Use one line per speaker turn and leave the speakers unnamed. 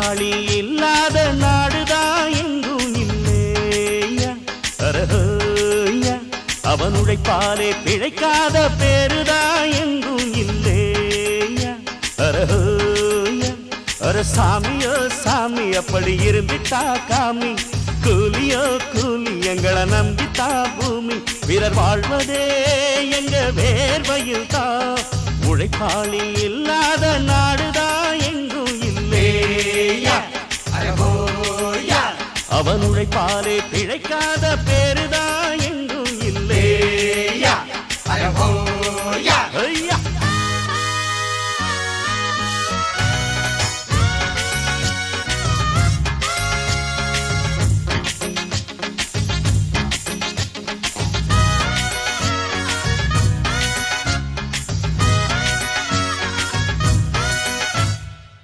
உழைப்பாளி இல்லாத நாடுதான் எங்கும் இல்லையா அரஹோயா அவன் உழைப்பாலே பிழைக்காத பேருதான் எங்கும் இல்லையா அரஹோயா அர சாமியோ சாமி அப்படி இருந்துட்டா காமி கூலியோ கூலி எங்களை நம்பித்தா பூமி பிறர் வாழ்வதே எங்க வேர்வையில் தான் உழைப்பாளி இல்லாத நாடுதான் எங்கும் இல்லையா அவன் உழைப்பாலே பிழைக்காத பேரு